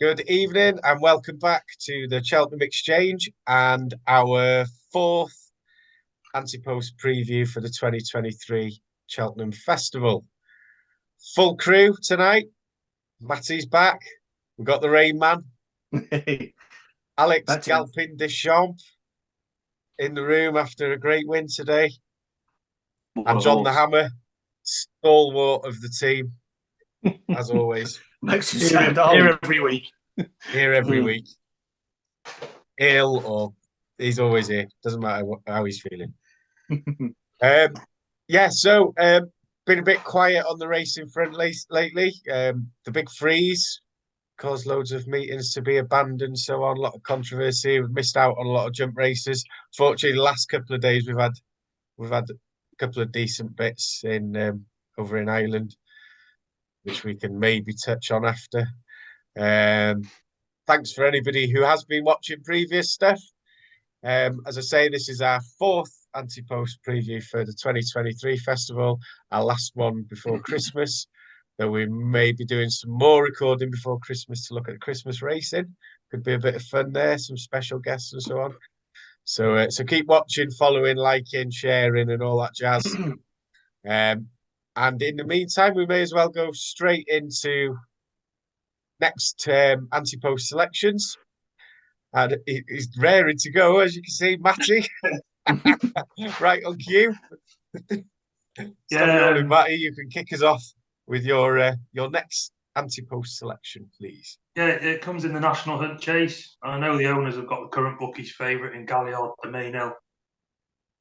Good evening and welcome back to the Cheltenham Exchange and our fourth Ante Post preview for the 2023 Cheltenham Festival. Full crew tonight. Matty's back. We've got the Rain Man. Alex Galpin Deschamps in the room after a great win today. And John the Hammer, stalwart of the team, as always. Makes you sound old. Here every week. Here every week. Ill or he's always here. Doesn't matter how he's feeling. So been a bit quiet on the racing front lately. The big freeze caused loads of meetings to be abandoned, so on. A lot of controversy. We've missed out on a lot of jump races. Fortunately, the last couple of days we've had a couple of decent bits in over in Ireland, which we can maybe touch on after. Thanks for anybody who has been watching previous stuff. As I say, this is our fourth Ante Post preview for the 2023 festival, our last one before Christmas. Though we may be doing some more recording before Christmas to look at Christmas racing. Could be a bit of fun there, some special guests and so on. So keep watching, following, liking, sharing, and all that jazz. And in the meantime, we may as well go straight into next Ante Post selections. And he's raring to go, as you can see, Matty. Right on cue. Rolling, Matty. You can kick us off with your next Ante Post selection, please. Yeah, it comes in the National Hunt Chase. I know the owners have got the current bookies' favourite in Galliard de Mainel.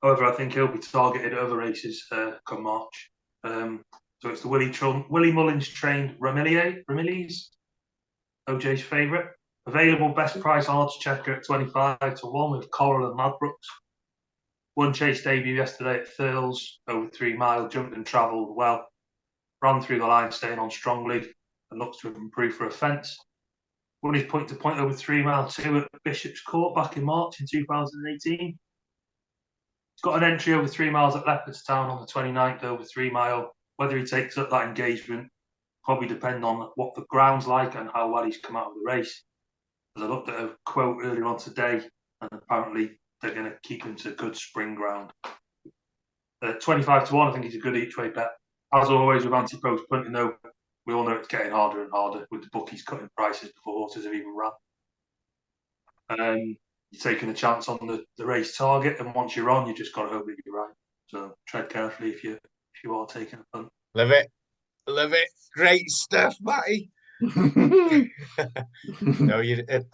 However, I think he'll be targeted at other races come March. So it's the Willie Mullins trained Ramillies, OJ's favourite. Available best price odds checker at 25-1 with Coral and Ladbrokes. Won chase debut yesterday at Thurles, over 3 mile, jumped and travelled well. Ran through the line, staying on strongly, and looks to have improved for a fence. Won his point to point over 3 mile 2 at Bishop's Court back in March in 2018. He's got an entry over 3 miles at Leopardstown on the 29th over 3 mile. Whether he takes up that engagement probably depend on what the ground's like and how well he's come out of the race. As I looked at a quote earlier on today, and apparently they're going to keep him to good spring ground. 25-1, I think he's a good each way bet. As always with Ante Post punting, though, we all know it's getting harder and harder with the bookies cutting prices before horses have even run. You're taking a chance on the race target, and once you're on, you just got to hope that you're right. So tread carefully if you are taking a punt. Love it. Great stuff, Matty. No,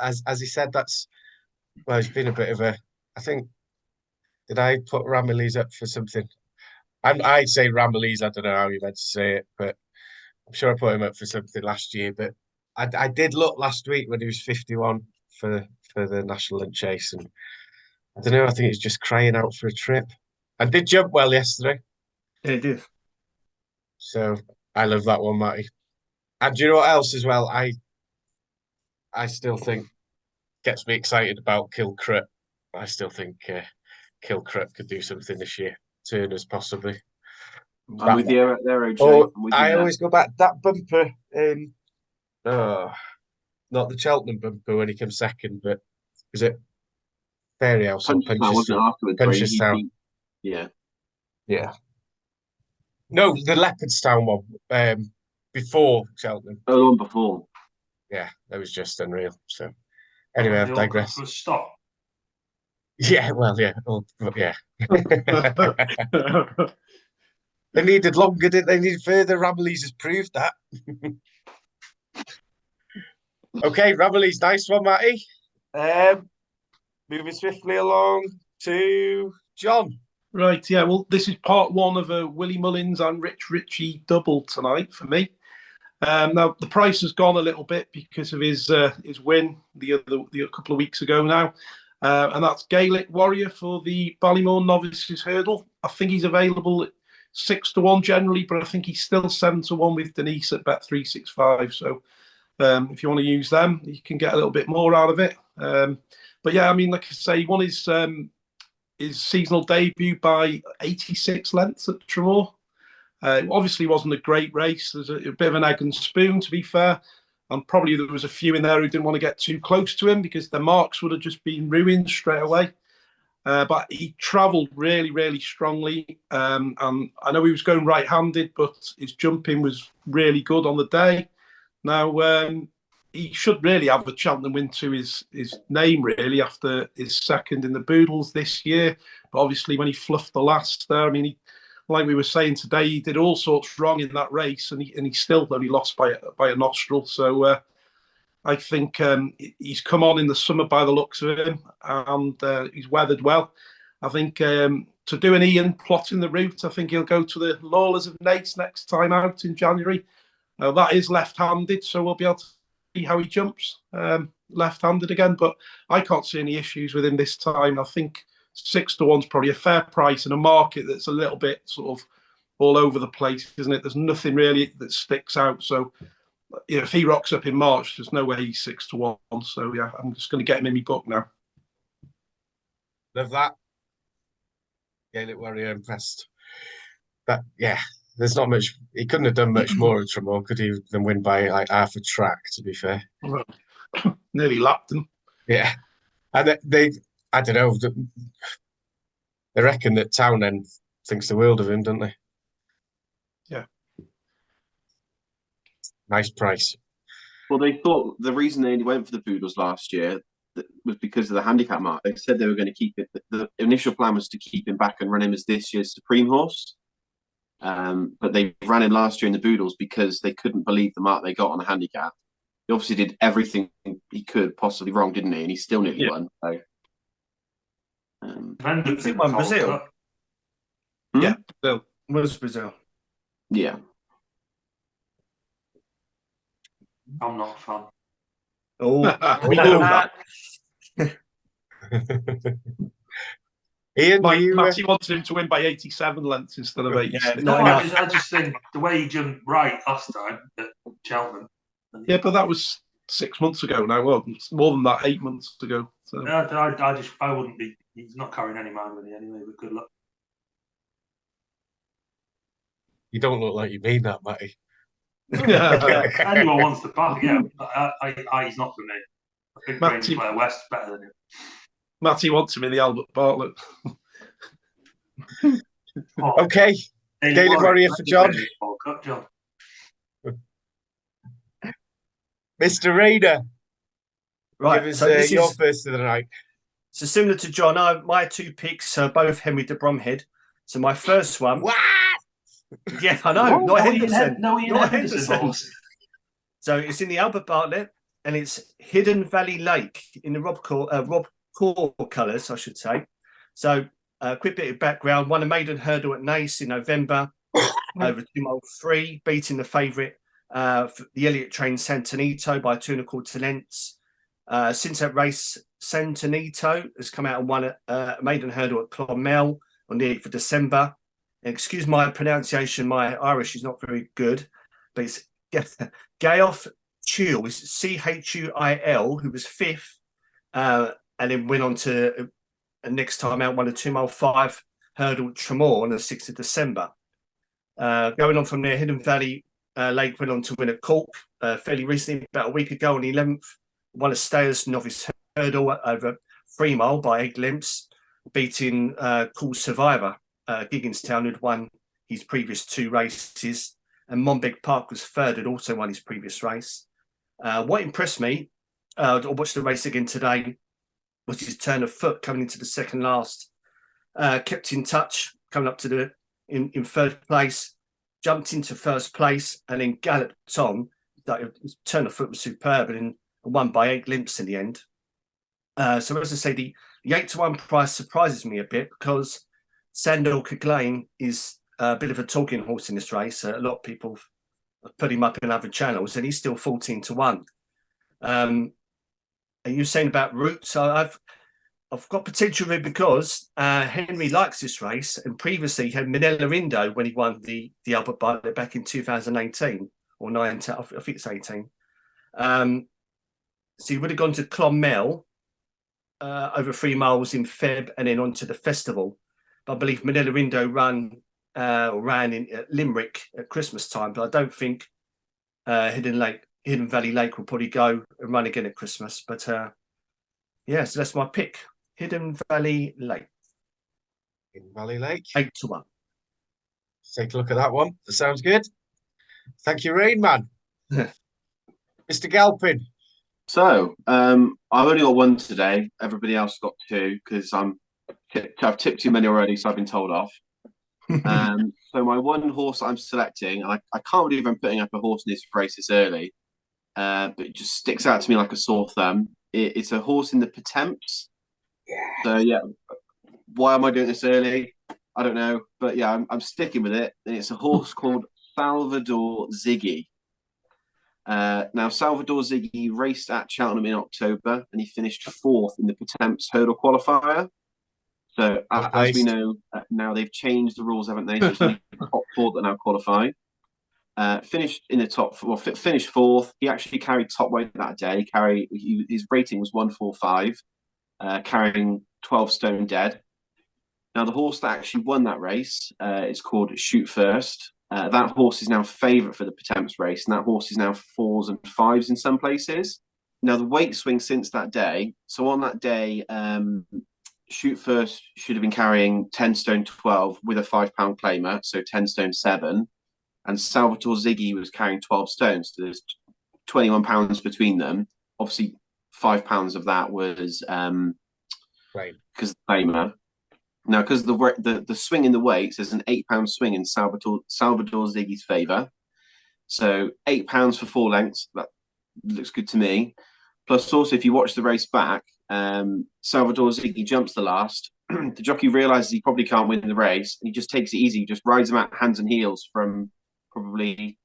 as he said, it's been a bit of a. I think, did I put Ramillies up for something? I'd say Ramillies. I don't know how you meant to say it, but I'm sure I put him up for something last year. But I did look last week when he was 51 for the National Hunt Chase, and I don't know. I think he's just crying out for a trip. And did jump well yesterday. Yeah, he did. So I love that one, Matty. And do you know what else as well? I still think gets me excited about Kilcruit. I still think Kilcruit could do something this year. Turners possibly. I'm with you there, OJ. I always go back that bumper in. Not the Cheltenham bumper when he comes second, but is it Fairy House or Punchestown? Yeah. No, the Leopardstown one. Before Cheltenham. Oh, the one before. Yeah, that was just unreal. So, anyway, I've digressed. Stop. Yeah, well, yeah. Yeah. They needed longer, didn't they? Needed further. Ramillies has proved that. Okay, Ramillies, nice one, Matty. Moving swiftly along to John. Right, yeah. Well, this is part one of a Willie Mullins and Rich Ritchie double tonight for me. Now the price has gone a little bit because of his win the couple of weeks ago now, and that's Gaelic Warrior for the Ballymore Novices Hurdle. I think he's available at 6-1 generally, but I think he's still 7-1 with Denise at Bet365. So if you want to use them, you can get a little bit more out of it. But yeah, I mean, like I say, he won his seasonal debut by 86 lengths at Tremor. Obviously wasn't a great race. There's a bit of an egg and spoon, to be fair. and probably there was a few in there who didn't want to get too close to him because the marks would have just been ruined straight away. But he travelled really, really strongly. And I know he was going right-handed, but his jumping was really good on the day. Now, he should really have a Cheltenham win to his name, really, after his second in the Boodles this year. But obviously, when he fluffed the last there, I mean, like we were saying today, he did all sorts wrong in that race, and he still only lost by a nostril. So I think he's come on in the summer by the looks of him, and he's weathered well. I think to do an Ian plotting the route, I think he'll go to the Lawlers of Naas next time out in January. That is left-handed, so we'll be able to see how he jumps left-handed again. But I can't see any issues with him this time. I think 6-1's probably a fair price in a market that's a little bit sort of all over the place, isn't it? There's nothing really that sticks out. So if he rocks up in March, there's no way he's 6-1. So yeah, I'm just going to get him in my book now. Love that. Gaelic Warrior impressed. But yeah, there's not much. He couldn't have done much more in Tramore, could he, than win by like half a track, to be fair. Nearly lapped him. Yeah. And they I don't know, they reckon that Townend thinks the world of him, don't they? Yeah. Nice price. Well, they thought the reason they only went for the Boodles last year was because of the handicap mark. They said they were going to keep it. The initial plan was to keep him back and run him as this year's Supreme horse. But they ran him last year in the Boodles because they couldn't believe the mark they got on the handicap. He obviously did everything he could possibly wrong, didn't he? And he still nearly won. So, Was it won Brazil? Yeah, Brazil. Was Brazil? Yeah. I'm not a fan. Oh, We know that. Ian, Matty wants him to win by 87 lengths instead of 86. Yeah, No, not I just think the way he jumped right last time at Cheltenham. Yeah, but that was 6 months ago now. Well, it's more than that, 8 months ago. So. I wouldn't be. He's not carrying any mind with it anyway. But good luck. You don't look like you mean that, Matty. Anyone wants to back, yeah. He's not for me. I think Matty, Claire West is better than him. Matty wants him in the Albert Bartlett. Okay. Gaelic Warrior for John. Mr. Raider. right. Give us So this your is first of the night. so similar to John. My two picks are both Henry de Bromhead. So my first one. What? Yeah, I know. Not Henderson. Not Henderson. So it's in the Albert Bartlett, and it's Hidden Valley Lake in the Rob Core colours, I should say. So a quick bit of background: won a maiden hurdle at Naas in November over 2 mile 3, beating the favourite, the Elliott train Santonito by 2 1/4 lengths. Since that race, Santonito has come out and won a maiden hurdle at Clonmel on the 8th of December. And excuse my pronunciation, my Irish is not very good, but it's Gaoth Chuil, it's Chuil, who was 5th, and then went on to next time out, won a 2 mile 5 hurdle at Tramore on the 6th of December. Going on from there, Hidden Valley Lake went on to win at Cork fairly recently, about a week ago on the 11th. Won a Stayers novice hurdle over 3 mile by 8 lengths, beating Cool Survivor, Gigginstown, who'd won his previous 2 races. And Monbeg Park was third, had also won his previous race. What impressed me, I watched the race again today, was his turn of foot coming into the second last. Kept in touch, coming up to in third place, jumped into first place, and then galloped on. His turn of foot was superb, and won by 8 lengths in the end. So as I say, the 8-1 price surprises me a bit because Sandal Clegane is a bit of a talking horse in this race. A lot of people have put him up in other channels, and he's still 14-1. And you're saying about routes, I've got potential with it because Henry likes this race, and previously he had Minella Indo when he won the Albert Bartlett back in 2018 or 19, I think it's 18. So he would have gone to Clonmel over 3 miles in Feb and then on to the festival. But I believe Minella Indo ran in Limerick at Christmas time, but I don't think Hidden Hidden Valley Lake will probably go and run again at Christmas. But yeah, so that's my pick. Hidden Valley Lake, In Valley Lake. 8-1. Take a look at that one. That sounds good. Thank you, Rain Man. Mr. Galpin. So, I've only got one today. Everybody else got two because I've tipped too many already, so I've been told off. So my one horse I'm selecting, I can't believe I'm putting up a horse in this race this early, but it just sticks out to me like a sore thumb. It's a horse in the Pertemps. So yeah, why am I doing this early? I don't know, but yeah, I'm sticking with it. And it's a horse called Salvador Ziggy. Now, Salvador Ziggy raced at Cheltenham in October, and he finished 4th in the Pertemps hurdle qualifier. So, as we know, now they've changed the rules, haven't they? So it's only the top 4 that now qualify. Finished in the finished 4th. He actually carried top weight that day. His rating was 145, carrying 12 stone dead. Now, the horse that actually won that race is called Shoot First. That horse is now favourite for the Pertemps race, and that horse is now 4s and 5s in some places. Now, the weight swing since that day. So on that day, Shoot First should have been carrying 10 stone 12 with a £5 claimer, so 10 stone 7. And Salvatore Ziggy was carrying 12 stones. So there's £21 between them. Obviously, £5 of that was because the claimer. Now, because the swing in the weights, there's an £8 swing in Salvador Ziggy's favour. So £8 for 4 lengths, that looks good to me. Plus, also, if you watch the race back, Salvador Ziggy jumps the last. The jockey realises he probably can't win the race, and he just takes it easy. He just rides him out hands and heels from probably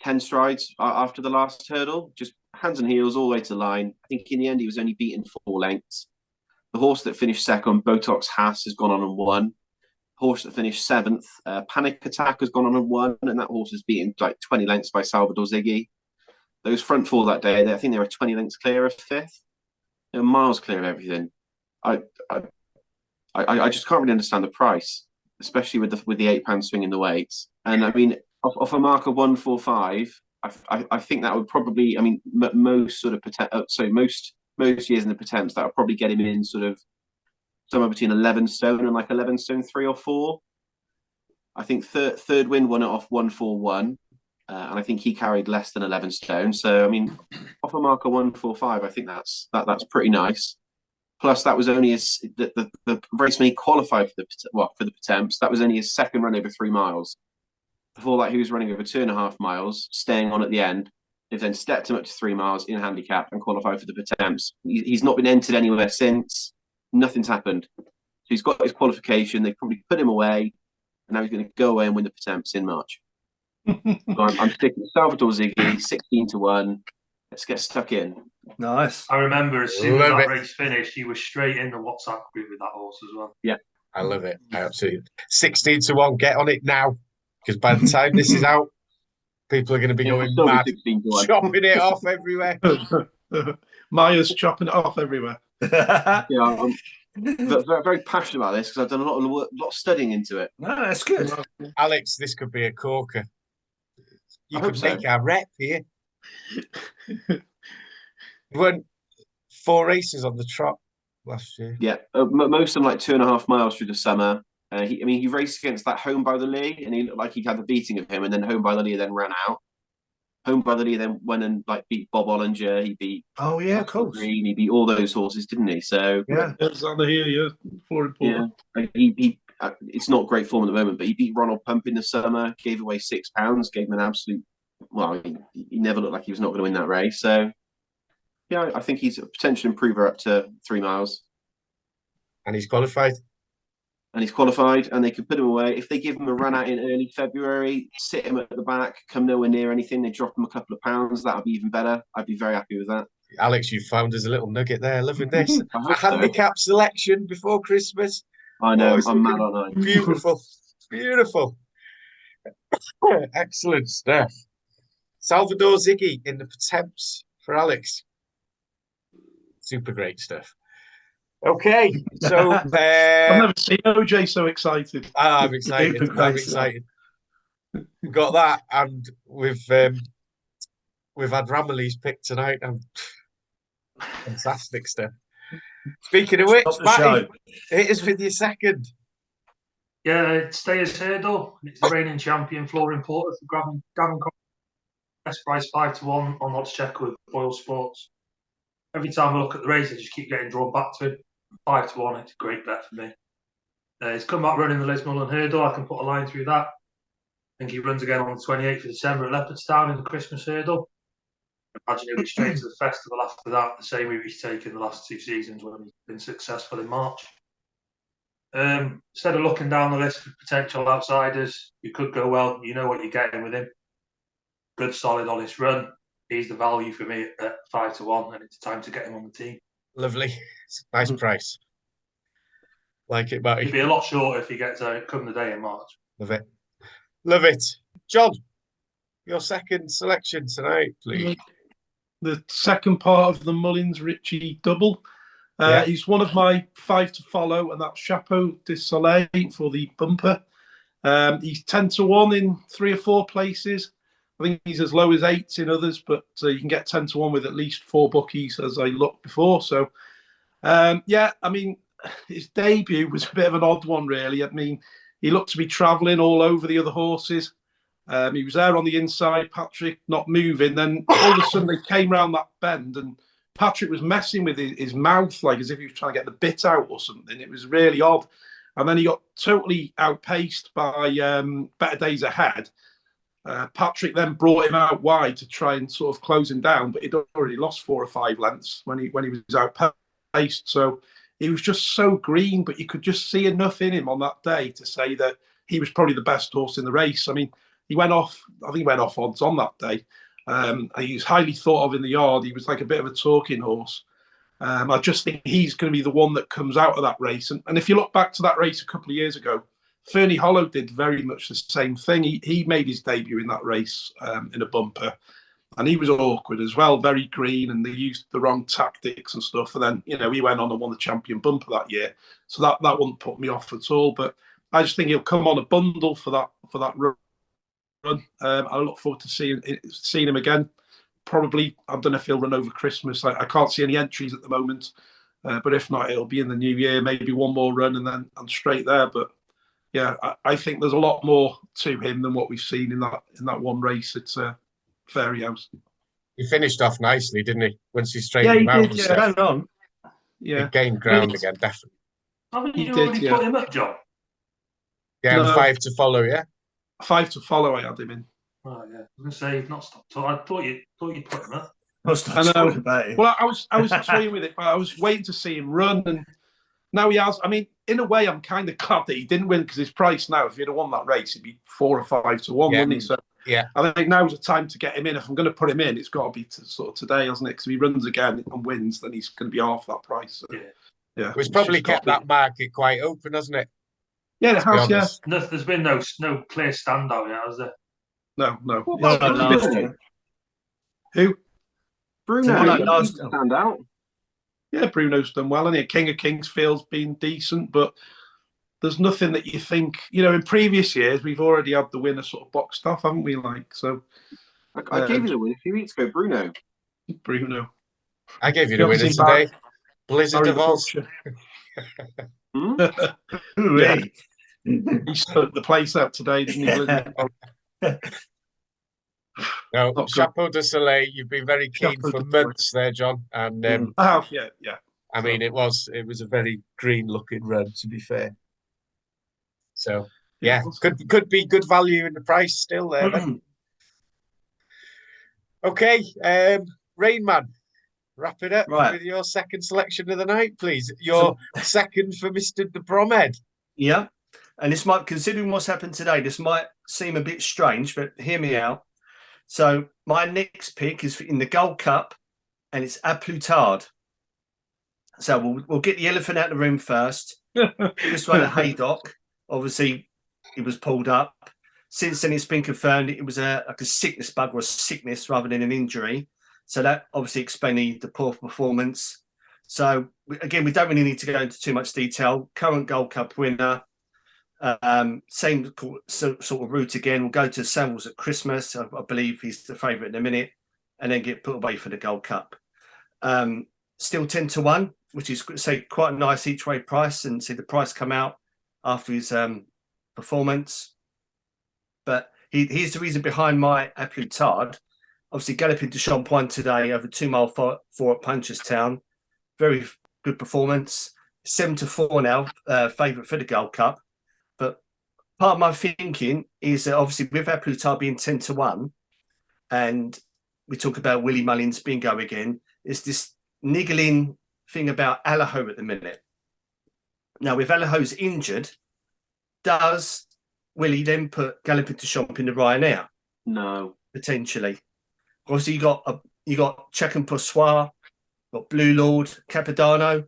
10 strides after the last hurdle. Just hands and heels all the way to the line. I think in the end, he was only beaten 4 lengths. The horse that finished second, Botox Haas, has gone on and won. The horse that finished 7th, Panic Attack, has gone on and won, and that horse is beaten like 20 lengths by Salvador Ziggy. Those front 4 that day, I think they were 20 lengths clear of 5th. They were miles clear of everything. I just can't really understand the price, especially with the £8 swing in the weights. And I mean, off a mark of 145, I think that would probably, I mean, most sort of most years in the Pertemps, that would probably get him in sort of somewhere between 11 stone and like 11 stone 3 or 4. I think third win won it off 141, and I think he carried less than 11 stone. So I mean, off a mark of 145, I think that's pretty nice. Plus, that was only the race when he qualified for the Pertemps. That was only his second run over 3 miles. Before that, he was running over 2.5 miles, staying on at the end. They've then stepped him up to 3 miles in handicap and qualified for the Pertemps. He's not been entered anywhere since. Nothing's happened. So he's got his qualification. They probably put him away, and now he's going to go away and win the Pertemps in March. So I'm sticking with Salvador Ziggy, 16-1. Let's get stuck in. Nice. I remember as soon as that race finished, he was straight in the WhatsApp group with that horse as well. Yeah. I love it. I absolutely. 16-1. Get on it now, because by the time this is out, people are going to be going mad, chopping it off everywhere. Maya's chopping it off everywhere. Yeah, I'm very passionate about this because I've done a lot of studying into it. No, that's good. Alex, this could be a corker. You I could hope so. make our rep here. You won 4 races on the trot last year. Yeah, most of them like 2.5 miles through the summer. He raced against that Home by the Lee, and he looked like he'd had the beating of him, and then Home by the Lee then ran out. Home by the Lee then went and like beat Bob Ollinger. He beat of course. Green. He beat all those horses, didn't he? So yeah, it's under here, yeah. 4 and 4. Yeah, he it's not great form at the moment, but he beat Ronald Pump in the summer. Gave away £6. Gave him an absolute. Well, he never looked like he was not going to win that race. So yeah, I think he's a potential improver up to 3 miles. And he's qualified. And they could put him away. If they give him a run out in early February, sit him at the back, come nowhere near anything, they drop him a couple of pounds, that would be even better. I'd be very happy with that. Alex, you found us a little nugget there. Loving this. A handicap selection before Christmas. I know, I'm mad on that. Beautiful. Beautiful. Excellent stuff. Salvador Ziggy in the Pertemps for Alex. Super great stuff. Okay, so I've never seen OJ so excited. I'm excited. I'm excited. We've got that, and we've we've had Ramillies picked tonight. Fantastic stuff. Speaking of which, Stop the Matty, show. it is with your second. Yeah, it's Stayers Hurdle. It's the reigning champion Flooring Porter for Gavin best price 5-1 on odds checker with Boyle Sports. Every time I look at the race, I just keep getting drawn back to him. 5-1, it's a great bet for me. He's come back running the Lismullen Hurdle. I can put a line through that. I think he runs again on the 28th of December at Leopardstown in the Christmas Hurdle. I imagine he'll be straight to the festival after that, the same route he's taken the last 2 seasons when he's been successful in March. Instead of looking down the list for potential outsiders, you could go well. You know what you're getting with him. Good, solid, honest run. He's the value for me at 5-1, and it's time to get him on the team. Lovely. Nice price. Like it, Matty. He'd be a lot shorter if he gets out come the day in March. Love it. Love it. John, your second selection tonight, please. The second part of the Mullins Ritchie double. He's one of my 5 to follow, and that's Chapeau de Soleil for the bumper. He's 10-1 in 3 or 4 places. I think he's as low as 8 in others, but you can get 10-1 with at least 4 bookies, as I looked before. So, I mean, his debut was a bit of an odd one, really. I mean, he looked to be travelling all over the other horses. He was there on the inside, Patrick not moving. Then all of a sudden they came round that bend and Patrick was messing with his mouth, like as if he was trying to get the bit out or something. It was really odd. And then he got totally outpaced by Better Days Ahead. Patrick then brought him out wide to try and sort of close him down, but he'd already lost 4 or 5 lengths when he was outpaced. So he was just so green, but you could just see enough in him on that day to say that he was probably the best horse in the race. I mean, I think he went off odds on that day. He was highly thought of in the yard. He was like a bit of a talking horse. I just think he's going to be the one that comes out of that race. And if you look back to that race a couple of years ago, Fernie Hollow did very much the same thing. He made his debut in that race in a bumper, and he was awkward as well, very green, and they used the wrong tactics and stuff. And then, he went on and won the champion bumper that year. So that wouldn't put me off at all. But I just think he'll come on a bundle for that run. I look forward to seeing him again. Probably, I don't know if he'll run over Christmas. I can't see any entries at the moment, but if not, it'll be in the new year. Maybe one more run and then I'm straight there. But yeah, I think there's a lot more to him than what we've seen in that one race at Fairyhouse. He finished off nicely, didn't he? Once he straightened him out, ran on. He gained ground again, definitely. Haven't you already put him up, John? Yeah, no. 5 to follow, yeah. 5 to follow, I had him in. Oh yeah, I was going to say you've not stopped. I thought you put him up. I know. About it. Well, I was toying with it, but I was waiting to see him run, and now he has. I mean, in a way, I'm kind of glad that he didn't win because his price now, if he'd have won that race, it'd be 4 or 5 to 1, wouldn't he? So yeah, I think now's the time to get him in. If I'm going to put him in, it's got to be sort of today, hasn't it? Because if he runs again and wins, then he's going to be half that price. So, yeah. It's probably kept that market quite open, hasn't it? Yeah, it has. Yeah. No, there's been no clear standout yet, has there? No. Who? Bruno stand out. Yeah, Bruno's done well, and King of Kingsfield's been decent, but there's nothing that you think, in previous years we've already had the winner sort of boxed off, haven't we? I gave you the win a few weeks ago, Bruno. I gave you the winner today. Blizzard of Oz. Yeah. He spoke the place out today, didn't he? No, Chapeau de Soleil, you've been very keen for months there, John. And I have, yeah. I mean, it was a very green looking run, to be fair. So yeah, could be good value in the price still there. Then. Okay, Rain Man, wrap it up with your second selection of the night, please. Your second for Mr. de Bromhead. Yeah, and this might, considering what's happened today, this might seem a bit strange, but hear me out. So my next pick is in the Gold Cup, and it's A Plutard. So we'll get the elephant out of the room first. This one at Haydock, obviously, it was pulled up. Since then, it's been confirmed it was like a sickness bug or a sickness rather than an injury. So that obviously explained the poor performance. So again, we don't really need to go into too much detail. Current Gold Cup winner. Same sort of route again. We'll go to Samuels at Christmas. I believe he's the favourite in a minute. and then get put away for the Gold Cup. Still 10-1, which is say quite a nice each way price, and see the price come out after his performance. But here's the reason behind my A Plus Tard. Obviously, Galloping de Champ won today over 2 mile 4 at Punchestown. Very good performance. 7-4 now, favourite for the Gold Cup. But part of my thinking is that obviously with A Plus Tard being 10-1, and we talk about Willie Mullins bingo again, is this niggling thing about Allaho at the minute. Now, with Allaho's injured, does Willie then put Galloping de Champ in the Ryanair? No. Potentially. Obviously, you got Cheltenham Post, got Blue Lord, Capodanno.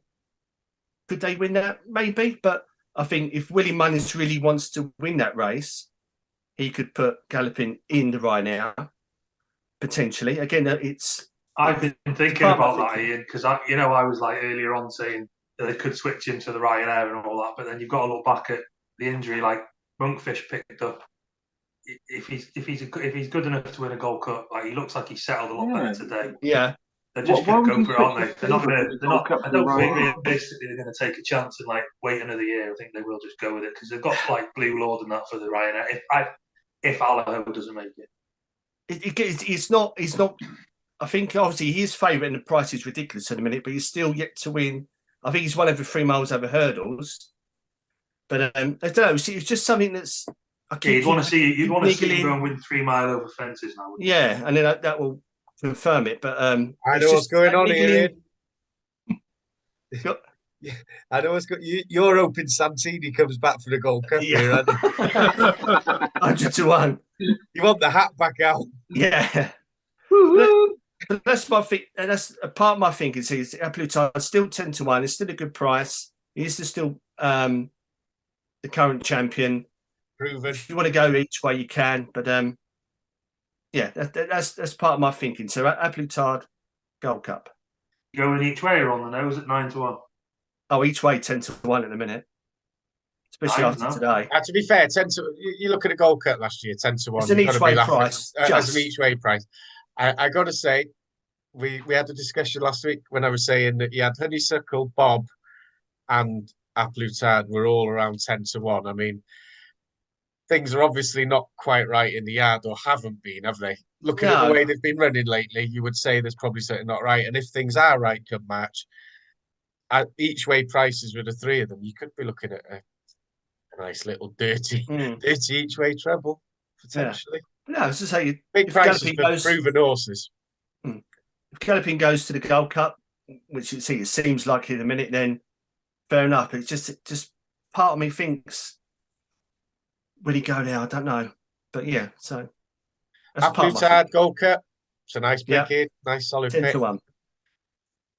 Could they win that? Maybe. But I think if Willie Mullins really wants to win that race, he could put Galloping in the Ryanair. Potentially. Again, I've been thinking about that, Ian, because I was like earlier on saying that they could switch him to the Ryanair and all that, but then you've got to look back at the injury like Monkfish picked up. If he's good enough to win a Gold Cup, like he looks like he's settled a lot better today. Yeah, they're just going to go for it, aren't they? They're not going to. They're not. I don't think realistically they're going to take a chance and like wait another year. I think they will just go with it because they've got like Blue Lord and that for the Ryanair. If Allaho doesn't make it, it's not. I think obviously he is favourite and the price is ridiculous at the minute, but he's still yet to win. I think he's won every 3 miles over hurdles. But I don't know. It's just something that's. You'd want to see him go and win 3 mile over fences now. Yeah, and then that will confirm it. But I know what's going on here. I know what's going. You're hoping Santini comes back for the Gold Cup here, aren't you? 100-1. You want the hat back out? Yeah. But that's my thing. That's a part of my thinking. See, A Plus Tard still 10-1. It's still a good price. He is still the current champion. Proven. If you want to go each way, you can. But yeah, that's part of my thinking. So A Plus Tard, Gold Cup. Going each way or on the nose at 9-1? Oh, each way 10-1 in a minute. Especially after today. To be fair, you look at a Gold Cup last year, 10-1. It's an each way price. As an each way price. I got to say, we had a discussion last week when I was saying that you had Honeysuckle, Bob, and A Plus Tard were all around 10-1. I mean, things are obviously not quite right in the yard, or haven't been, have they? Looking at the way they've been running lately, you would say there's probably something not right. And if things are right come March, at each way prices with the 3 of them, you could be looking at a nice little dirty each way treble potentially. No, as I say, big prices for proven horses. If Galloping goes to the Gold Cup, which it seems like in a minute, then fair enough. It's just part of me thinks, will he go there? I don't know, but yeah. So A Plus Tard Gold Cup. It's a nice pick here, nice solid 10-1.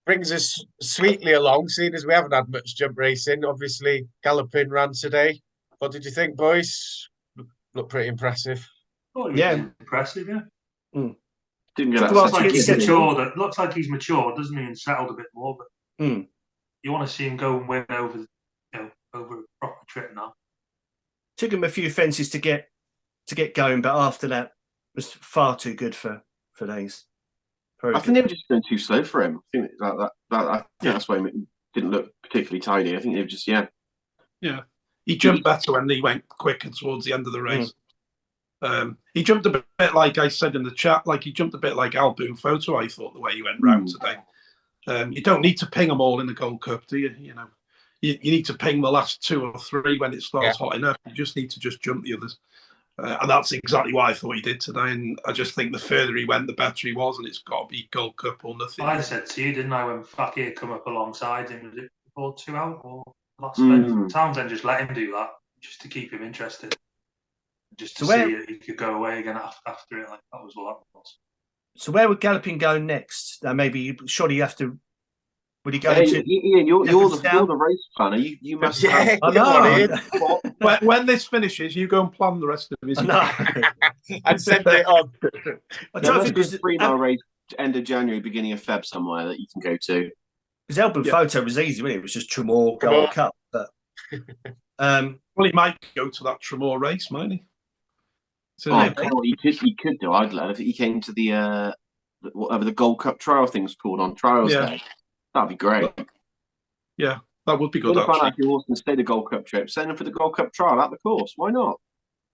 Brings us sweetly along, seeing as we haven't had much jump racing. Obviously, Galloping ran today. What did you think, boys? Looked pretty impressive. Oh, yeah, impressive, yeah. Didn't get looks like he's matured, doesn't he, and settled a bit more. But you want to see him go and win over a proper trip now. Took him a few fences to get going, but after that was far too good for these. I think they were just going too slow for him. I think that's why he didn't look particularly tidy. I think they were just yeah. He jumped better when he went quicker towards the end of the race. He jumped a bit like I said in the chat, like he jumped a bit like Alboon Photo, I thought, the way he went round today. You don't need to ping them all in the Gold Cup, do you? You need to ping the last 2 or 3 when it starts hot enough. You just need to jump the others. And that's exactly what I thought he did today. And I just think the further he went, the better he was. And it's got to be Gold Cup or nothing. I said to you, didn't I, when Fakir come up alongside him, was it before 2 out or last event? Townsend just let him do that just to keep him interested. Just to see if he could go away again after it. Like that was what that was. So where would Galloping go next? Maybe surely you have to. Would he go to? Ian, you're the race planner. You must. Yeah, I know. When this finishes, you go and plan the rest of his. And send it on. There's a 3 mile race end of January, beginning of Feb somewhere that you can go to. His album photo was easy, wasn't it? It was just Tremor Gold Cup. But well, he might go to that Tremor race, might he? So he could do. I'd love if he came to the whatever the Gold Cup trial thing's called on trials day. That'd be great. Yeah, that would be good. If you find out Actually, if your horse can stay the Gold Cup trip, send him for the Gold Cup trial at the course. Why not?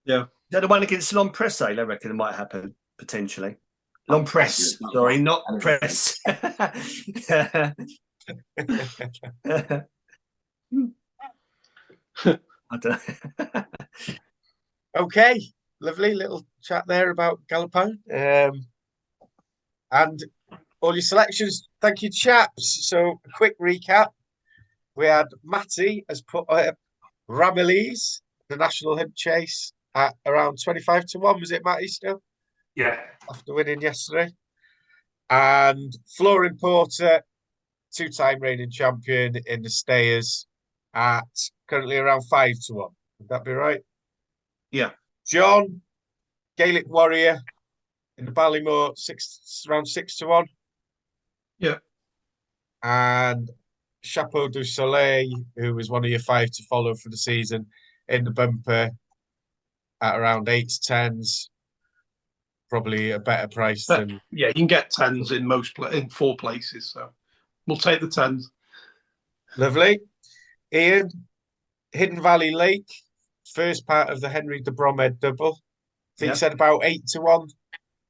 yeah. Is that the one against Long Press? I reckon it might happen potentially. Long Press, sorry, not Press. I don't. Okay, lovely little chat there about Galopin. And all your selections. Thank you, chaps. So, a quick recap. We had Matty has put Ramillies, the National Hunt Chase, at around 25 to 1. Was it, Matty, still? Yeah. After winning yesterday. And Flooring Porter, two-time reigning champion in the Stayers, at currently around 5 to 1. Would that be right? Yeah. John, Gaelic Warrior, in the Ballymore, around 6 to 1. Yeah. And Chapeau du Soleil, who was one of your 5 to follow for the season, in the bumper at around 8 to 10s. Probably a better price than. Yeah, you can get 10s in in 4 places. So we'll take the 10s. Lovely. Ian, Hidden Valley Lake, first part of the Henry de Bromhead double. I think you said about 8 to 1.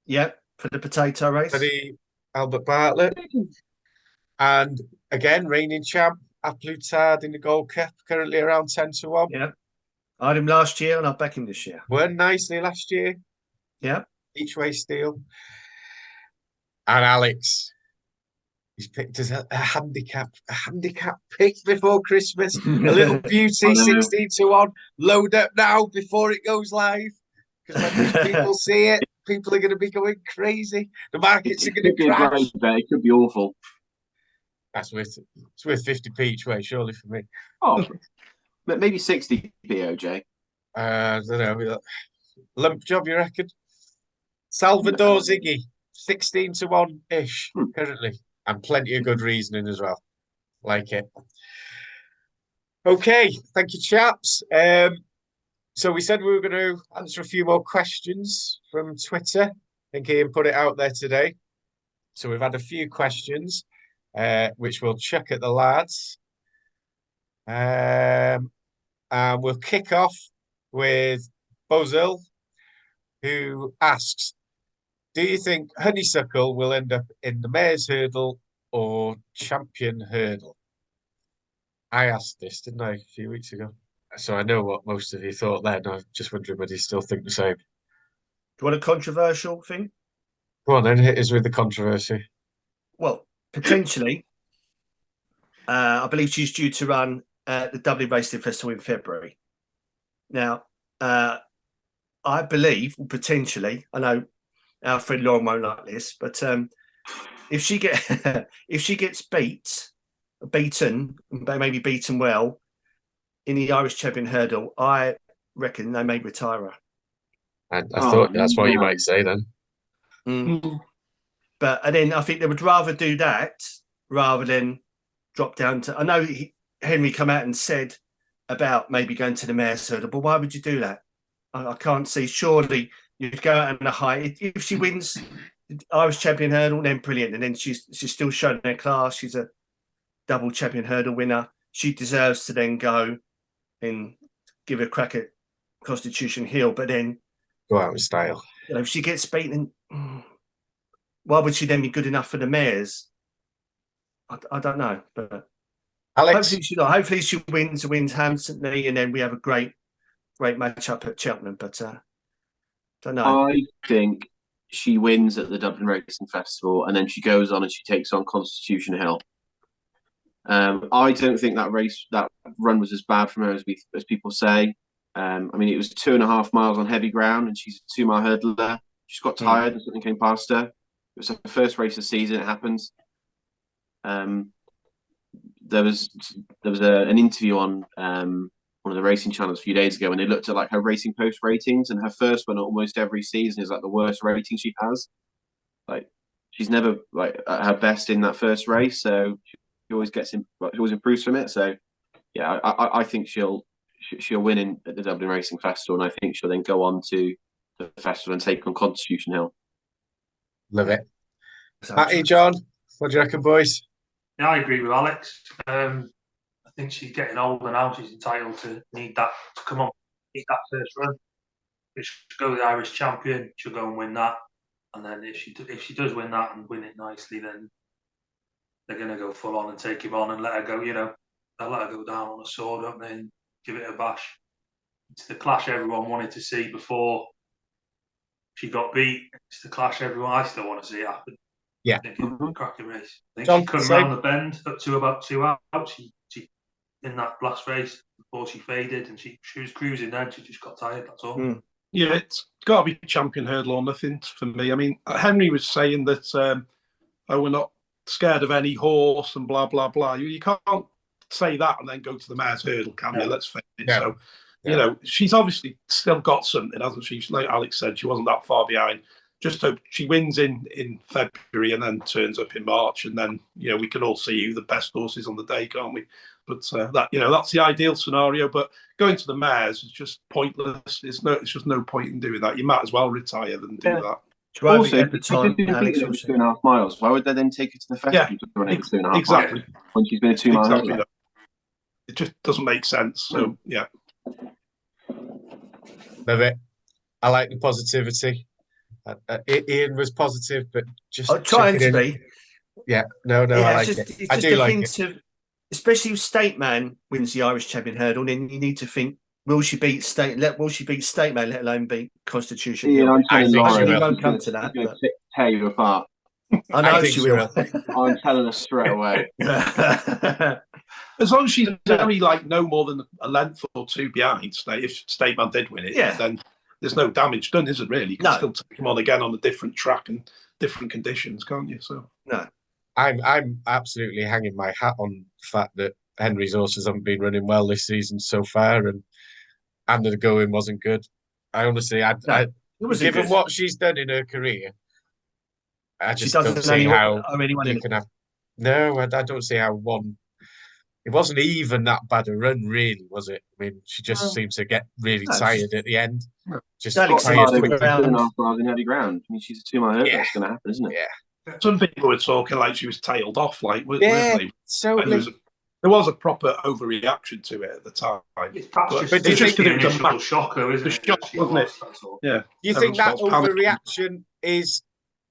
Yeah, for the potato race. For the Albert Bartlett. And again, reigning champ, Aplutard in the Gold Cup, currently around 10 to 1. Yeah. I had him last year and I'll back him this year. Won nicely last year. Yeah. Each way steal. And Alex, he's picked as a handicap pick before Christmas. A little beauty, 16 to 1. Load up now before it goes live. Because when people see it, people are going to be going crazy. The markets are going to crash. It could be awful. It's worth 50p each way, surely, for me. Oh, maybe 60p, OJ. I don't know. Lump job, you reckon? Salvador Ziggy, 16 to 1 ish currently, and plenty of good reasoning as well. Like it. Okay, thank you, chaps. So we said we were going to answer a few more questions from Twitter. I think Ian put it out there today. So we've had a few questions, which we'll chuck at the lads. And we'll kick off with Bozil, who asks, do you think Honeysuckle will end up in the Mayor's Hurdle or Champion Hurdle? I asked this, didn't I, a few weeks ago? So I know what most of you thought then. I'm just wondering whether you still think the same. Do you want a controversial thing? Go on then, hit us with the controversy. Well, potentially. I believe she's due to run at the Dublin Racing Festival in February. Now, I believe, potentially, I know our friend Lauren won't like this, but if she gets beaten, maybe beaten well in the Irish Champion Hurdle, I reckon they may retire her. I thought that's what you might say then. But and then I think they would rather do that rather than drop down to. I know Henry come out and said about maybe going to the Mayor's Hurdle, but why would you do that? I can't see. Surely you'd go out in a high. If she wins Irish Champion Hurdle, then brilliant. And then she's still showing her class. She's a double Champion Hurdle winner. She deserves to then go and give a crack at Constitution Hill. But then go out with style. You know, if she gets beaten, why would she then be good enough for the Mayors? I don't know. But Alex, hopefully she wins handsomely, and then we have a great match up at Cheltenham. But don't know. I think she wins at the Dublin Racing Festival, and then she goes on and she takes on Constitution Hill. I don't think that run was as bad from her as people say. I mean, it was 2.5 miles on heavy ground, and she's a 2-mile hurdler. She's got tired, and something came past her. It was her first race of the season. It happens. There was an interview on one of the racing channels a few days ago, and they looked at like her Racing Post ratings, and her first one almost every season is like the worst rating she has. Like she's never like at her best in that first race, so she always she always improves from it. So yeah, I think she'll win at the Dublin Racing Festival, and I think she'll then go on to the festival and take on Constitution Hill. Love it. Matty, John, what do you reckon, boys? Yeah, I agree with Alex. I think she's getting older now. She's entitled to need that to come on, need that first run. If she goes the Irish champion, she'll go and win that. And then if she does win that and win it nicely, then they're going to go full on and take him on and let her go. You know, they'll let her go down on a sword, don't they, and give it a bash. It's the clash everyone wanted to see before she got beat. It's the clash I still want to see happen. Yeah. I think it's a cracking race. I think John, she come round the bend up to about 2 outs. She in that last race before she faded, and she was cruising then. She just got tired. That's all. Yeah, it's got to be champion hurdle or nothing for me. I mean, Henry was saying that we're not scared of any horse and blah blah blah. You can't say that and then go to the mare's hurdle, can you? Let's face it. So, you know, she's obviously still got something, hasn't she? Like Alex said, she wasn't that far behind. Just hope she wins in February and then turns up in March, and then we can all see who the best horse is on the day, can't we? But that's the ideal scenario. But going to the mares is just pointless. It's just no point in doing that. You might as well retire than do that. Also, if it's 2.5 miles, why would they then take her to the festival to run it for 2.5 exactly. miles when she's been a 2 mile exactly. It just doesn't make sense. So yeah. Love it. I like the positivity. Ian was positive, but just trying to be. Yeah, no, I like it. I do like it. Especially if State Man wins the Irish Champion Hurdle, then you need to think: will she beat State? Will she beat State Man? Let alone beat Constitution Hill? I think she won't come to that. But tear you apart. I know she will. I'm telling her straight away. As long as she's only like no more than a length or two behind, if State Man did win it, then there's no damage done, is it? Really, you can still take him on again on a different track and different conditions, can't you? So no. I'm absolutely hanging my hat on the fact that Henry's horses haven't been running well this season so far, and the going wasn't good. I honestly, given what she's done in her career, I just don't see how you can have. No, I don't see how one. It wasn't even that bad a run, really, was it? I mean, she just seemed to get really tired at the end. Just tired quickly. 2.5 miles in heavy ground. I mean, she's a 2 mile hurdle. It's going to happen, isn't it? Yeah. Some people were talking like she was tailed off, like weren't they? So there was a proper overreaction to it at the time. It's just an initial shock, though, isn't it? Shock, wasn't it? Yeah. Do you think that overreaction is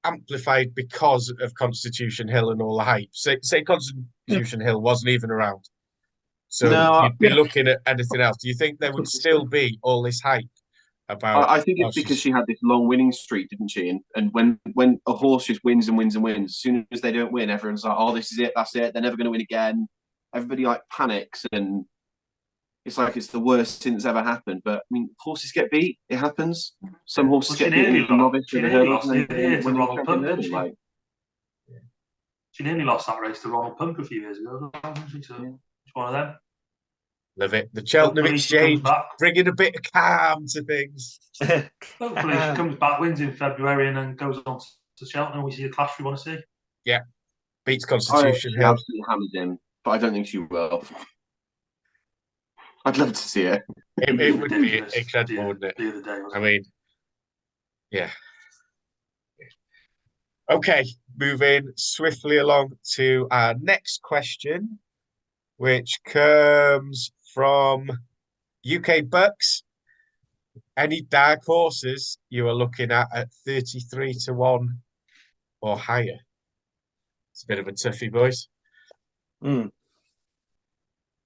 amplified because of Constitution Hill and all the hype? Say Constitution Hill wasn't even around, so you'd be looking at anything else. Do you think there would still be all this hype about? I think it's because she had this long winning streak, didn't she? And when a horse just wins and wins and wins, as soon as they don't win, everyone's like, "Oh, this is it. That's it. They're never going to win again." Everybody like panics, and it's like it's the worst thing that's ever happened. But I mean, horses get beat. It happens. Some horses get beat in the novice with the hurdles, and then when Ronald Pump, like. She nearly lost that race to Ronald Pump a few years ago. It's one of them. Love it. The Cheltenham Exchange bringing a bit of calm to things. Hopefully she comes back, wins in February, and then goes on to Cheltenham. We see a clash we want to see. Yeah, beats Constitution Hill. Absolutely hammers him, but I don't think she will. I'd love to see it. It would be incredible, wouldn't it? The other day, I mean, yeah. Okay, moving swiftly along to our next question, which comes from UK Bucks. Any dark horses you are looking at 33-1 or higher? It's a bit of a toughie, boys. Go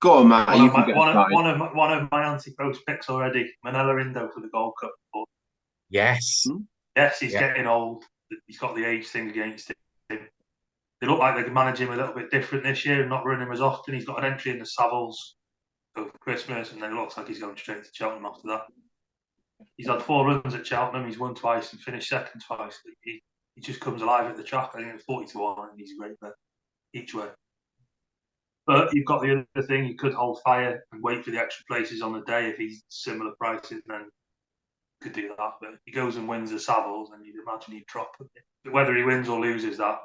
on, Matt. One of my Ante Post picks already. Manella Indo for the Gold Cup. Yes. Yes, he's getting old. He's got the age thing against him. They look like they can manage him a little bit different this year and not run him as often. He's got an entry in the Savills over Christmas, and then it looks like he's going straight to Cheltenham after that. He's had 4 runs at Cheltenham. He's won twice and finished second twice. He just comes alive at the track. I think it's 40-1, and he's a great bet each way. But you've got the other thing. You could hold fire and wait for the extra places on the day if he's similar prices. Then you could do that. But if he goes and wins the Savills, then you'd imagine he'd drop it. But whether he wins or loses that,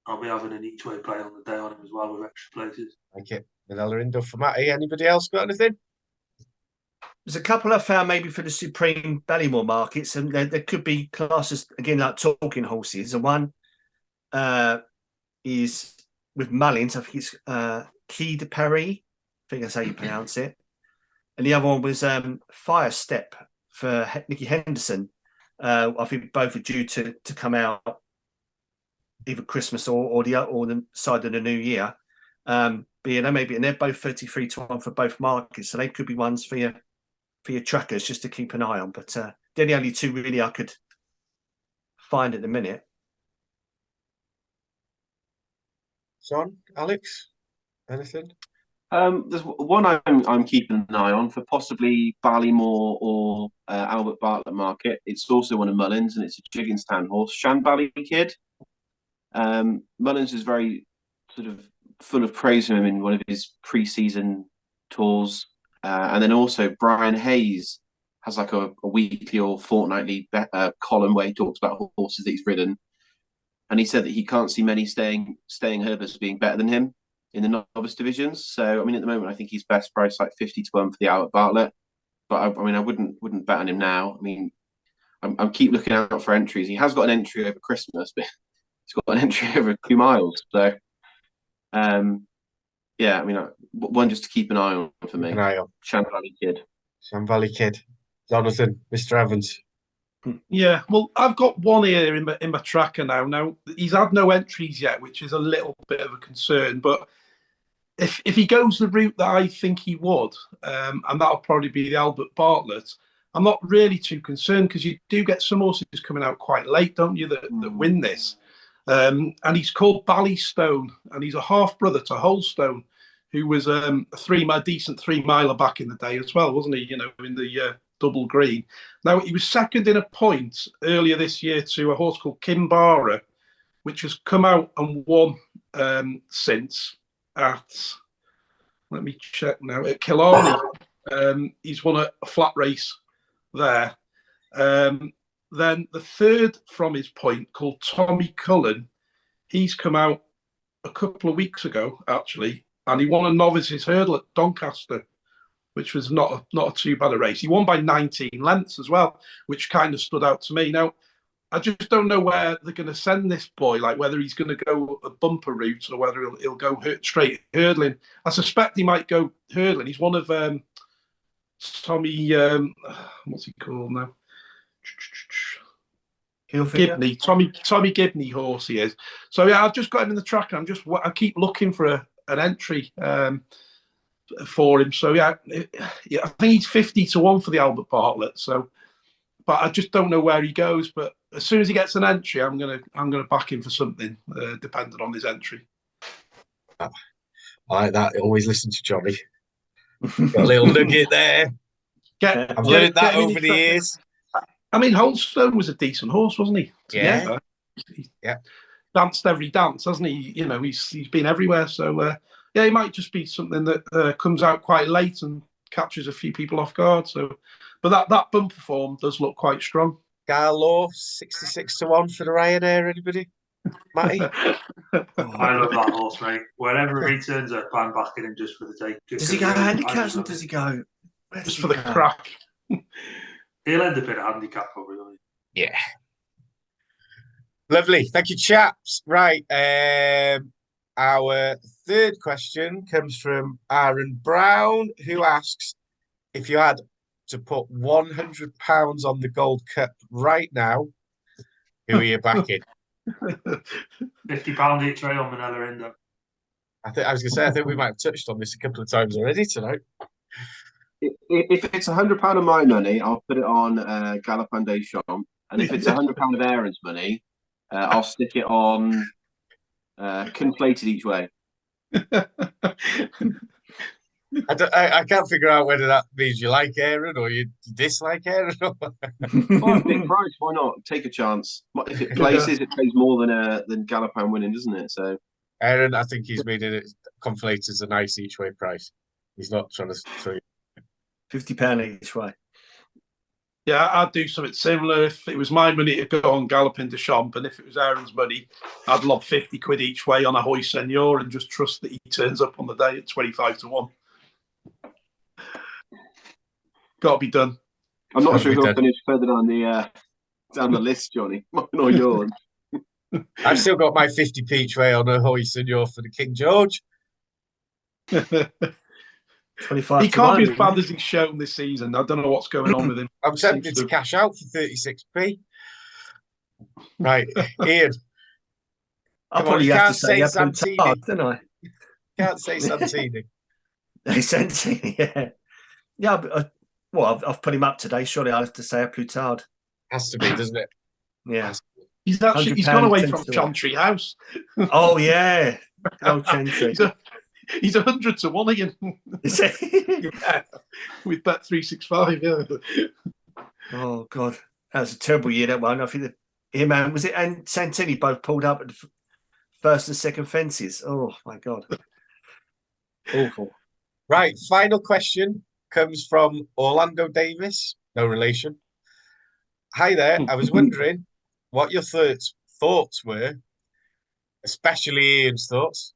I'll be having an each way play on the day on him as well with extra places. Like it. Manella Indo for Matty. Anybody else got anything? There's a couple I found maybe for the Supreme Ballymore markets, and there could be classes again like talking horses. And one is with Mullins. I think it's Key de Paris. I think that's how you pronounce it. And the other one was Fire Step for Nicky Henderson. I think both are due to come out either Christmas or the side of the new year. But maybe, and they're both 33-1 for both markets, so they could be ones for your trackers just to keep an eye on. But they're the only two really I could find at the minute. John, Alex, anything? There's one I'm keeping an eye on for possibly Ballymore or Albert Bartlett Market. It's also one of Mullins, and it's a Jigginstown horse, Shan Valley Kid. Mullins is very sort of full of praise for him in one of his pre-season tours, and then also Brian Hayes has like a weekly or fortnightly column where he talks about horses that he's ridden, and he said that he can't see many staying Herbers being better than him in the novice divisions. So I mean, at the moment, I think he's best priced like 50-1 for the Albert Bartlett, but I mean, I wouldn't bet on him now. I mean, I'm keep looking out for entries. He has got an entry over Christmas, but he's got an entry over 2 miles. So, yeah, I mean, one just to keep an eye on for me. An eye on. Shan Valley Kid. Shan Valley Kid. Jonathan, Mr. Evans. Yeah, well, I've got one here in my tracker now. Now, he's had no entries yet, which is a little bit of a concern. But if he goes the route that I think he would, and that'll probably be the Albert Bartlett, I'm not really too concerned because you do get some horses coming out quite late, don't you, that win this. And he's called Ballystone, and he's a half-brother to Holstone, who was a decent 3-miler back in the day as well, wasn't he? You know, in the double green. Now, he was second in a point earlier this year to a horse called Kimbara, which has come out and won since at, let me check now, at Killarney. He's won a flat race there. Then the third from his point, called Tommy Cullen, he's come out a couple of weeks ago, actually, and he won a novices hurdle at Doncaster, which was not a too bad a race. He won by 19 lengths as well, which kind of stood out to me. Now, I just don't know where they're going to send this boy, like whether he's going to go a bumper route or whether he'll go straight hurdling. I suspect he might go hurdling. He's one of Tommy, what's he called now? Gibney, Tommy Gibney horse he is. So yeah, I've just got him in the tracker. I keep looking for an entry for him. So yeah, I think he's 50-1 for the Albert Bartlett. So, but I just don't know where he goes. But as soon as he gets an entry, I'm gonna back him for something, depending on his entry. I like that. Always listen to Johnny. Got a little nugget there. I've learned that over the years. I mean, Holstone was a decent horse, wasn't he? Yeah. Yeah. Danced every dance, hasn't he? You know, he's been everywhere. So yeah, it might just be something that comes out quite late and captures a few people off guard. So, but that bumper form does look quite strong. Garlaw, 66-1 for the Ryanair. Anybody? Matty? I love that horse, mate. Wherever he turns up, I'm backing him just for the take. Does he go handicaps or does he go? Just for the crack. He'll end up in a handicap, probably. Yeah. Lovely. Thank you, chaps. Right. Our third question comes from Aaron Brown, who asks, if you had to put £100 on the Gold Cup right now, who are you backing? £50 each way on Manila Indo. I think we might have touched on this a couple of times already tonight. If it's £100 of my money, I'll put it on Galopin des Champs, and if it's £100 of Aaron's money, I'll stick it on Conflated Each Way. I can't figure out whether that means you like Aaron or you dislike Aaron. Oh, big price, why not? Take a chance. If it places, it pays more than Galopin winning, doesn't it? So Aaron, I think he's made it Conflated as a nice each way price. He's not trying to throw you. £50 each way. Yeah, I'd do something similar. If it was my money to go on Galopin des Champs, and if it was Aaron's money, I'd lob £50 each way on a Hoy Senior and just trust that he turns up on the day at 25-1. Got to be done. I'm not sure who'll finish further down the list, Johnny. Mine or yours. I've still got my 50 peach way on a Hoy Senor for the King George. 25 He to can't be 1. as bad as he's shown this season. I don't know what's going on with him. I'm tempted to cash out for 36p. Right, Ian. I'll Come on, probably you have to can't say say Santini. Plutard, don't I? Can't say Santini. Santini, yeah. Yeah, but, well, I've put him up today. Surely I'll have to say a Plutard. Has to be, doesn't it? Yeah. He's gone £100 away from sensible. Chantry House. Oh, yeah. Good old Chantry. He's 100 to 1 again. Is it? Yeah, with Bet365, yeah. Oh, God. That was a terrible year, that one. I think him and was it and Santini both pulled up at the first and second fences. Oh, my God. Awful. Right, final question comes from Orlando Davis. No relation. Hi there. I was wondering what your thoughts were, especially Ian's thoughts,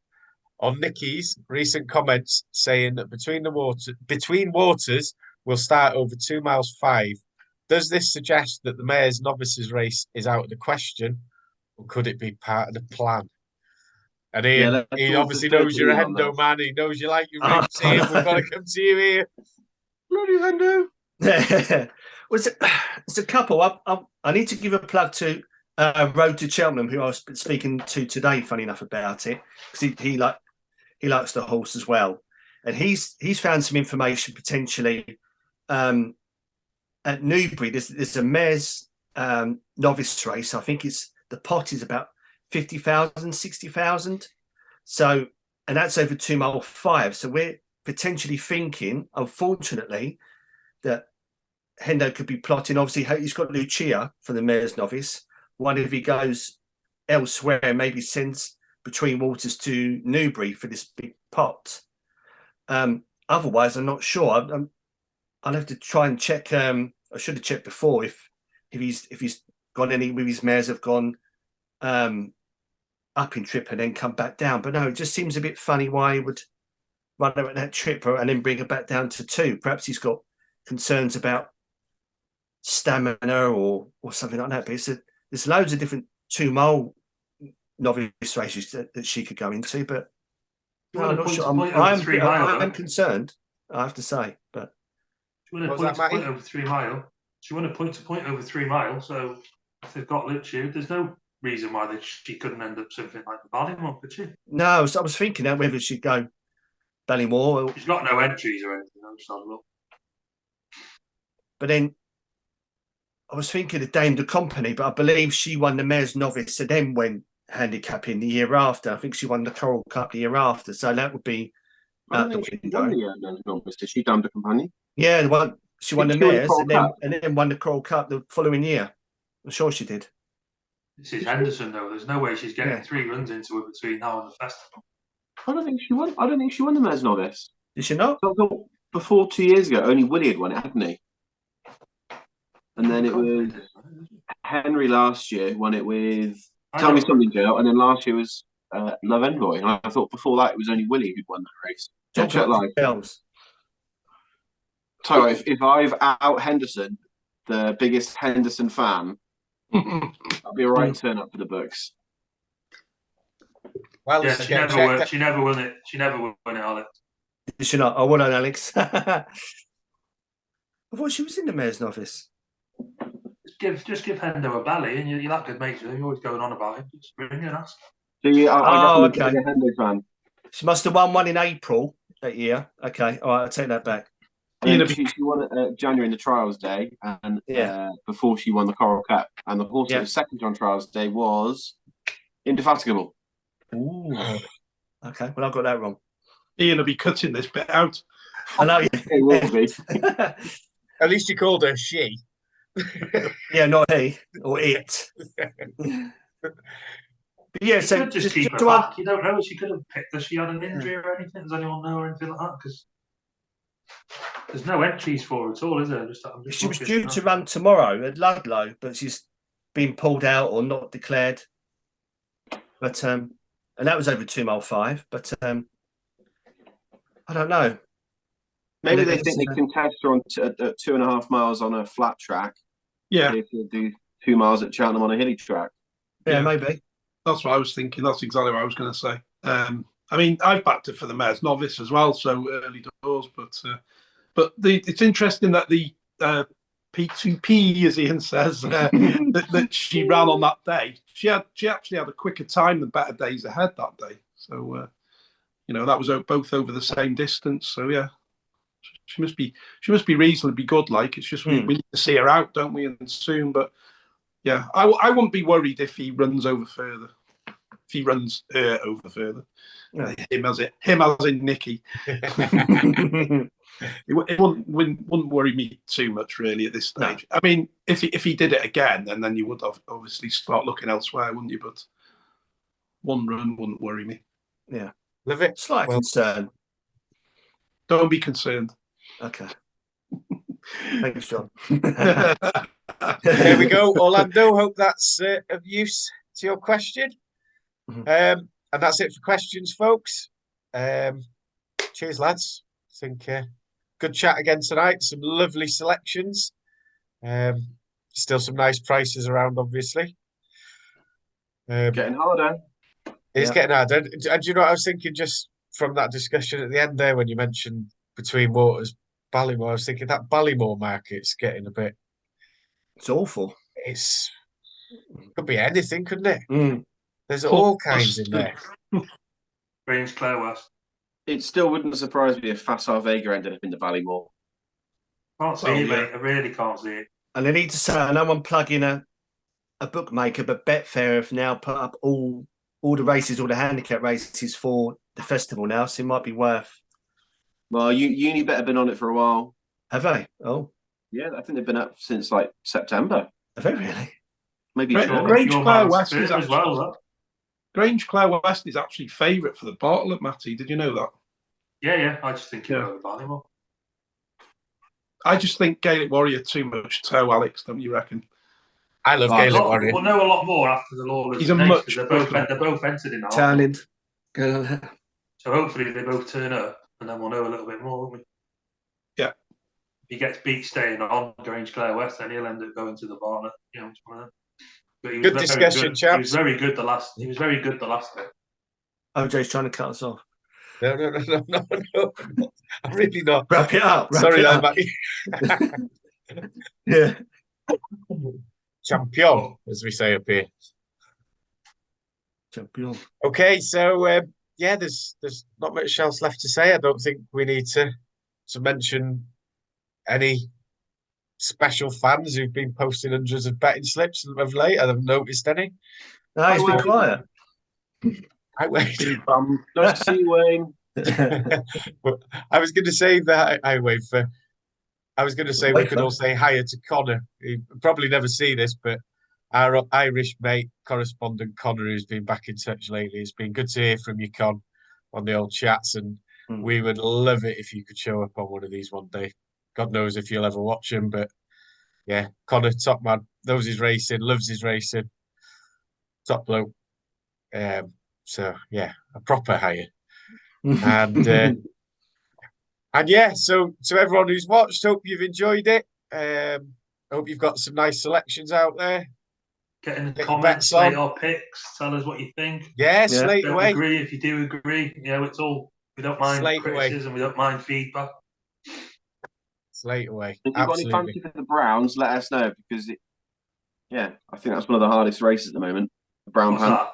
on Nicky's recent comments saying that between waters will start over 2 miles 5. Does this suggest that the Mayor's Novices race is out of the question, or could it be part of the plan? And Ian, he obviously knows you're a Hendo man. He knows you like your roots. Ian, we've got to come to you here. Bloody Hendo. Well, it's a couple. I need to give a plug to Road to Cheltenham, who I was speaking to today. Funny enough about it, because he likes the horse as well, and he's found some information potentially at Newbury. There's a mare's novice race. I think the pot is about 50,000, 60,000. So, and that's over 2 mile 5. So we're potentially thinking, unfortunately, that Hendo could be plotting. Obviously, he's got Lucia for the mare's novice. One, if he goes elsewhere, maybe sends Between Waters to Newbury for this big pot. Otherwise, I'm not sure. I'll have to try and check. I should have checked before if he's got any with his mares have gone up in trip and then come back down. But no, it just seems a bit funny why he would run her at that trip and then bring her back down to 2. Perhaps he's got concerns about stamina or something like that. But there's loads of different 2 mile novice races that she could go into. But no, I'm not sure. I'm concerned, I have to say. But she won a point to point over 3 mile. She won a point to point over 3 miles. So if they've got Lichfield, there's no reason why she couldn't end up something like the Ballymore, could she? No, I was thinking that whether she'd go Ballymore. She's got no entries or anything. I'm just having a look. But then I was thinking of Dame de Company, but I believe she won the Mayor's Novice and then went handicapping the year after. I think she won the Coral Cup the year after. So that would be out the window. Did she Dame de Company? Yeah, she won the Mayor's and then won the Coral Cup the following year. I'm sure she did. This is Henderson, though. There's no way she's getting 3 runs into it between now and the festival. I don't think she won the Mayor's Novice. Did she not? I thought before 2 years ago, only Willie had won it, hadn't he? And then it was Henry last year won it with Tell Me Something Girl, and then last year was Love Envoy. And I thought before that it was only Willie who'd won that race. Check live. So if I've out Henderson, the biggest Henderson fan, that'll be a right turn up for the books. Well, yeah, she never won it. She never won it, Alex. Did she not? Oh, well done, Alex. I thought she was in the Mayor's Novice. Just give Hendo a belly, and you're that good mates with him. You're always going on about him. Just bring her and ask. So okay. A Hendo fan. She must have won one in April that year. Okay, all right, I'll take that back. She won it January in the trials day, and before she won the Coral Cup, and the horse that was second on trials day was Indefatigable. Ooh. Okay, well, I got that wrong. Ian will be cutting this bit out. I know. It will be. At least you called her she. Yeah, not he or it. But yeah, so just keep her back. You don't know. She could have picked that she had an injury or anything. Does anyone know or anything like that? Because there's no entries for her at all, is there? She was due to run tomorrow at Ludlow, but she's been pulled out or not declared. But and that was over 2 mile 5. But I don't know. Maybe they think they can test her on 2.5 miles on a flat track. Yeah. If you do 2 miles at Cheltenham on a hilly track. Yeah, maybe. That's what I was thinking. That's exactly what I was going to say. I mean, I've backed her for the Mares Novice as well, so early doors. But it's interesting that the P2P, as Ian says, that she ran on that day. She actually had a quicker time than Better Days Ahead that day. So that was both over the same distance. So yeah, she must be reasonably good. Like, it's just we need to see her out, don't we? And soon, but yeah, I wouldn't be worried if he runs over further. If he runs over further, him as in Nicky. It wouldn't worry me too much really at this stage. No. I mean, if he did it again, then you would obviously start looking elsewhere, wouldn't you? But one run wouldn't worry me. Yeah, love it. Slight concern. Don't be concerned. Okay. Thanks, John. There we go, Orlando. Hope that's of use to your question. And that's it for questions, folks. Cheers, lads. I think good chat again tonight. Some lovely selections. Still some nice prices around, obviously. Getting harder. It's getting harder. And you know what I was thinking just from that discussion at the end there when you mentioned Between Waters, Ballymore, I was thinking that Ballymore market's getting a bit... It's awful. Could be anything, couldn't it? There's all kinds in there. Grange Clare West. It still wouldn't surprise me if Fassar Vega ended up in the Ballymore. Can't see it, mate. I really can't see it. And I need to say, I know I'm plugging a bookmaker, but Betfair have now put up all the races, all the handicap races for the festival now, so it might be worth. Well, Unibet have been on it for a while. Have they? Oh. Yeah, I think they've been up since like September. Have they really? Maybe Grange Clare West is as well. Grange Clare West is actually favourite for the Bartlett, Matty. Did you know that? Yeah. I just think about Ballymore. I just think Gaelic Warrior too much toe, Alex. Don't you reckon? I love Gaelic Warrior. We'll know a lot more after the Lawless. He's a much. They're both entered in. Challenge. So hopefully they both turn up, and then we'll know a little bit more, won't we? Yeah. If he gets beat staying on Grange Clare West, then he'll end up going to the Barnet. Good discussion, chaps. He was very good the last bit. OJ's trying to cut us off. No. I'm really not. Wrap it up. Sorry, Matty. Yeah. Champion, as we say up here. Champion. Okay, so there's not much else left to say. I don't think we need to mention any special fans who've been posting hundreds of betting slips of late. I haven't noticed any. No, it's been quiet. I wait. Nice to see you, Wayne. I was going to say that I wait for. I was going to say we could all say hiya to Connor. He probably never see this, but our Irish mate, correspondent Connor, who's been back in touch lately. It's been good to hear from you, Con, on the old chats, and we would love it if you could show up on one of these one day. God knows if you'll ever watch him, but yeah, Connor, top man, knows his racing, loves his racing, top bloke. So yeah, a proper hire. And yeah, so to everyone who's watched, hope you've enjoyed it. Hope you've got some nice selections out there. Get in the comments, slate our picks, tell us what you think. Yeah, slate don't away. Agree if you do agree. It's all, we don't mind criticism, we don't mind feedback. Slate away. If you've got any fancy for the Browns, let us know, because I think that's one of the hardest races at the moment. The Brown Pan.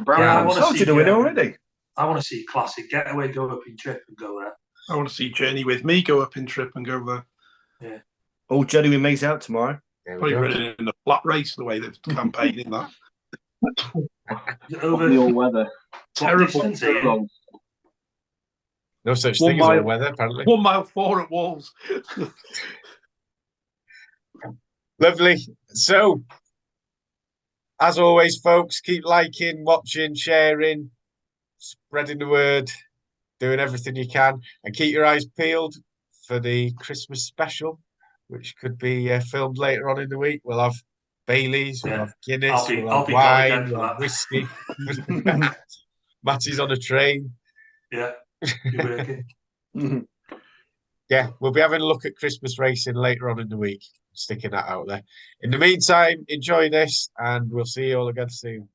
I want to see the winner already. I want to see Classic Getaway go up in Trip and go there. I want to see Journey with Me go up in Trip and go there. Yeah. Oh, Journey with Me's out tomorrow. Probably running in a flat race the way they're campaigning that. Over the all weather. Terrible. No such thing as all weather, apparently. 1 mile 4 at Wolves. Lovely. So, as always, folks, keep liking, watching, sharing, spreading the word, doing everything you can, and keep your eyes peeled for the Christmas special, which could be filmed later on in the week. We'll have Baileys, we'll have Guinness, we'll have wine, we'll have whiskey. Matty's on a train. Yeah. Yeah, we'll be having a look at Christmas racing later on in the week, sticking that out there. In the meantime, enjoy this, and we'll see you all again soon.